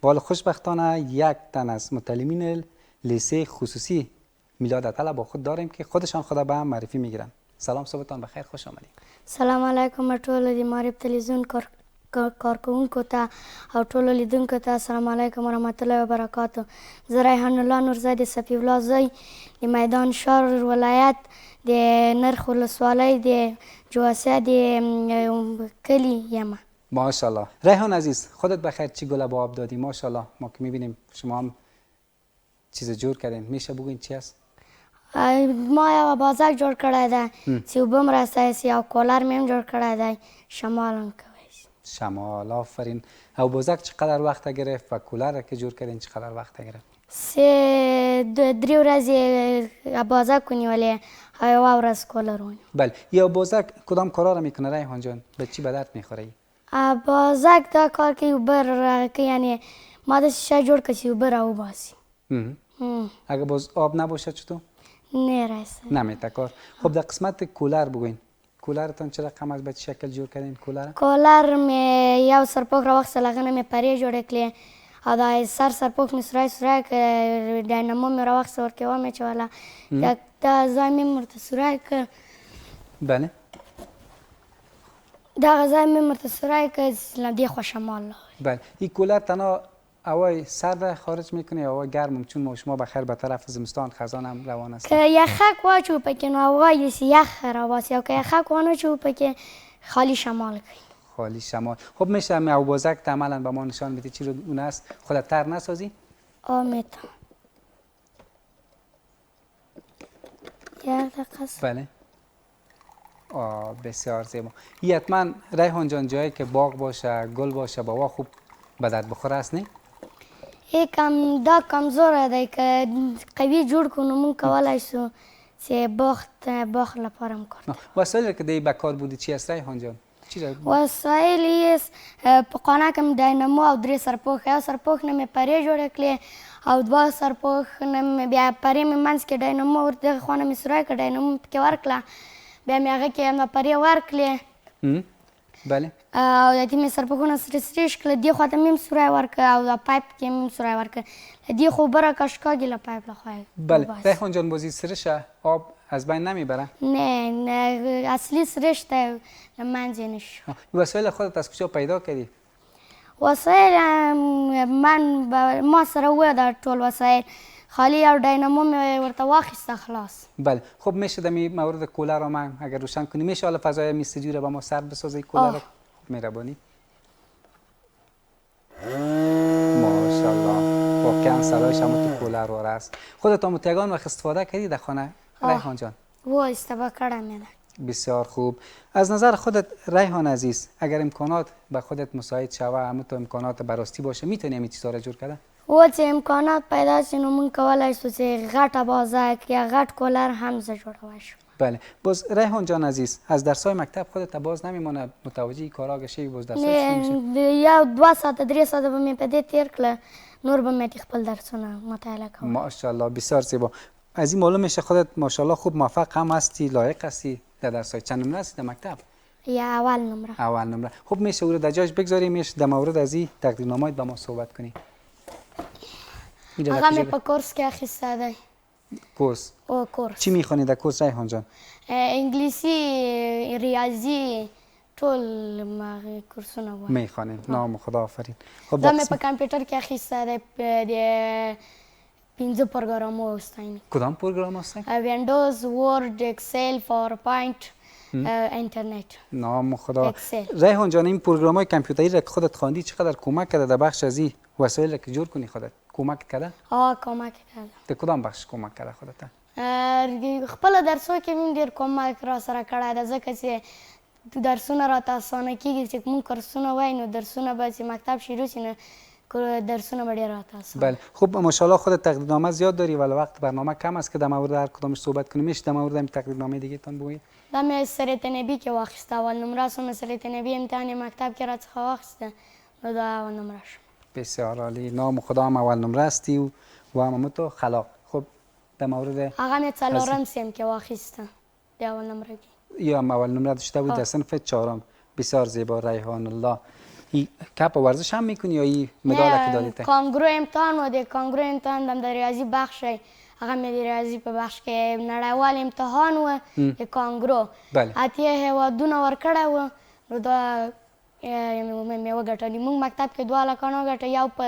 ولی خوشبختانه یک تن از متعلمین لیسه خصوصی میلاد طلب با خود داریم که خودشان خدا به هم معرفی میگیرن. سلام، صبحتان بخیر، خوش آمدید. سلام علیکم ټول د معرب تلویزیون کارکوونکو ته او ټولو لیدونکو ته السلام علیکم ورحمت الله وبرکاتو. زه ریحان الله نورزی د صفی الله زوی د میدان شهر ولایت د نرخ ولسوالۍ د جواسه د کلی یم. ماشاءالله. ریحان عزیز، خودت بخیر، چی گل به آب دادی؟ ماشاءالله ما که میبینیم شما هم چیز جور کردین. میشه بگوین چی است؟ ما یو بازک جوړ کړی دی چې اوبه م رسایسي او کولر مې هم جوړ کړی دی. شمال هم کوی شي. شمال، آفرین. او بازک چقدر وقت گرفت و کولر که جور کردین چقدر وقت گرفت؟ 3 ورځې بازک ونیولې او یوه ورځ کولر ونیول. بله. یا بازک کدام کارا را میکنه ریحان جان؟ به چی به درد میخوره؟ بازک دا کار کوي اوبه راکوي، یعنی ما داسې شی جوړ کړه چې اوبه راوباسي. اگه باز آب نباشه چطور؟ نه رسه نمیته کار. خب در قسمت کولر بگوین، کولرتان چه رقم از به چه شکل جور کردین کولر؟ کولر مې یو سرپوښ راوخیستل، هغه نه مې پرې جوړې کړې او دا سرپوښ مې سوری کړ، ډاینامو مې راوخیسته ورکې ومې اچوله، دا ځای مې ورته سوری کړ. بله. دغه ځای مې ورته سوری کړ له دې خوا شمال لاغی. بله. این کولر تنها هوای سرد خارج میکنه یا هوای گرم؟ چون ما شما بخیر به طرف زمستان خزان هم روان است. که یخک واچو پکې نو هوای یخ راوباسي، او که یخک وانچو پکې خالی شمال کوي. خالی شمال. خب میشه همین اوبازک عملا به ما نشان بدی چی رو اون است؟ خودت تر نسازی؟ میتونم. یک دقیقه. بله. بسیار زیبا. حتما ریحان جان جایی که باغ باشه، گل باشه، با خوب به درد بخوره است نه؟ یکم دا کمزوره دی، که قوی جوړ کړو نو موږ کولی شو چې باغ لپاره هم کار کوو. وسایلی که دی به کار بودی چی است ریحان جان؟ وسایل یې په خانه کې مې ډاینامو او 3 سرپوښ، یو سرپوښ نه مې پرې جوړې کړې او 2 سرپوښ نه مې بیا پرې مې منځ کې ډاینامو ور دغه خوا نه مې سوری کړه، ډاینامو پکې ورکړه، بیا مې هغه کې پرې ورکړې. بله. او د دې مې سرپوښونه سرې کړل، دې خوا ته مې هم سوری ورکړ او د پایپ کې مې هم سوری ورکړ، له دې خوا اوبه راکشکاږي له پایپ له خوا. بله. ریحان جان بازی سرش آب از بین نمیبره؟ نه اصلی سرش ته له منځ یې نشو. وسایل خودت از کجا پیدا کردی؟ وسایل ما سره وه دا ټول وسایل، خالی یو ډاینامو مې ورته واخیسته خلاص. بله. خب میشه در مورد کولر رو من اگر روشن کنی میشه حالا فضای میستجی رو به ما سر بسازی کولر رو؟ مهربانی. ماشاءالله واقعا صدایش هم تو کولر واره است. خودت هم یگان وقت استفاده کردی در خانه ریحان جان؟ استفاده کردم. بسیار خوب. از نظر خودت ریحان عزیز اگر امکانات به خودت مساعد شوه، همون تو امکانات براستی باشه، میتونی همین چیزا رو جور کردن؟ چې امکانات پیدا شي نو موږ کولی شو چې غټه بازک یا غټ کولر هم زه جوړولی شم. بله. باز ریحان جان عزیز از درسای مکتب خودت باز نمیمونه متوجه کارا گشی باز درسای چی میشه؟ یا 2 ساعته 3 ساعته به مې په دې تیر کړه، نور به مې خپل درسونه مطالعه کوم. ماشاءالله بسیار زیبا. از این معلوم میشه خودت ماشاءالله خوب موفق هم هستی، لایق هستی در درسای. چند نمره هستی در مکتب؟ یا اول نمره. اول نمره. خب میشه او رو در جایش بگذاریم، میشه در مورد از این تقدیرنامه‌ات با ما صحبت کنی. هغه مې په کورس کې اخیسته دی. کورس؟ کورس. چی میخوانی در کورس ریحان جان؟ انگلیسی، ریاضی، ټول کورسونه وایي. میخوانیم. نام خدا آفرین. خب دا مې په کامپیوټر کې اخیسته دی، د 5 پروګرامو واستاینی. کدام پروگرام هستن؟ ویندوز، ورد، اکسل، پاورپوینت، اینترنت. نام خدا. ریحان جان این پروگرام‌های کامپیوتری را که خودت خواندی چقدر کمک کرده در بخش از این وسایل که جور کنی خودت؟ کمک کرده؟ کمک کرده. در کدام بخش کمک کرده خودت؟ خپل درسو کې مې ډېر کمک را سره کړی دی، ځکه چې درسونه راته اسانه کېږي، چې موږ کورسونه وایو نو درسونه به چې مکتب شروع شي نو درسونه به ډېر راته اسانه. بله. خب ماشاءالله خودت تقدیرنامه زیاد داری ولی وقت برنامه کم است که در مورد هر کدامش صحبت کنیم. میشه در مورد این تقدیرنامه دیگه تان بگویی؟ دا مې سریت نبی کې واخیسته، اول نمره شوم. سریت نبی امتحان مکتب کې راڅخه واخیسته نو دا اول نمره شوم. بسیار عالی. نام خدا هم اول نمره هستی و هم تو خلاق. خب در مورد هغه مې 4 سیم کې واخیسته د اول نمره کې. یا اول نمره داشته بود در صنف 4. بسیار زیبا ریحان الله. کپ ورزش هم میکنی یا این مدال که دادی؟ کانگرو امتحان و دی کانگرو امتحان دم در ریاضی بخش هغه مې د ریاضي په بخش کې نړیوال امتحان و د کانګرو اتیا هیوادونه ورکړی و نو دا مې وګټلي. موږ مکتب کې 2 هلکان وګټه، یو په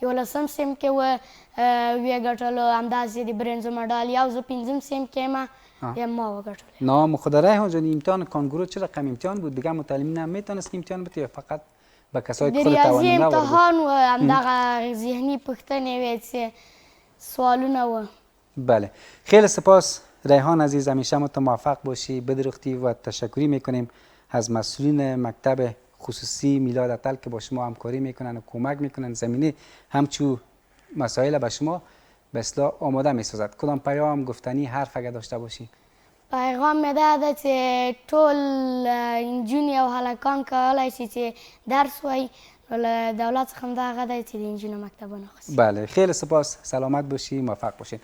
11 سیم کې و ویې ګټلو همداسې د برنزو مډال، یو زه 5 سیم کې یم یم ما وګټلی. نام خود ریحان جان امتحان کانگرو چه رقم امتحان بود؟ دیگه متعلمین هم میتونست امتحان بده یا فقط به کسایی که خود ریاضی امتحان و همدغه ذهنی پوښتنې وې چې سوالونه و. بله، خیلی سپاس ریحان عزیز، همیشه ما موفق باشی، بدرختی و تشکری میکنیم از مسئولین مکتب خصوصی میلاد اتل که با شما همکاری میکنن و کمک میکنن زمینه همچو مسائل به شما به اصلاح آماده میسازد. کدام پیام گفتنی حرف اگه داشته باشی؟ پیغام مې دا ده چې ټول نجونې او هلکان کولی شي چې درس وایي، نو له دولت څخه همدغه دی چې د نجونو مکتبونه خصوصي. بله، خیلی سپاس، سلامت باشی، موفق باشین.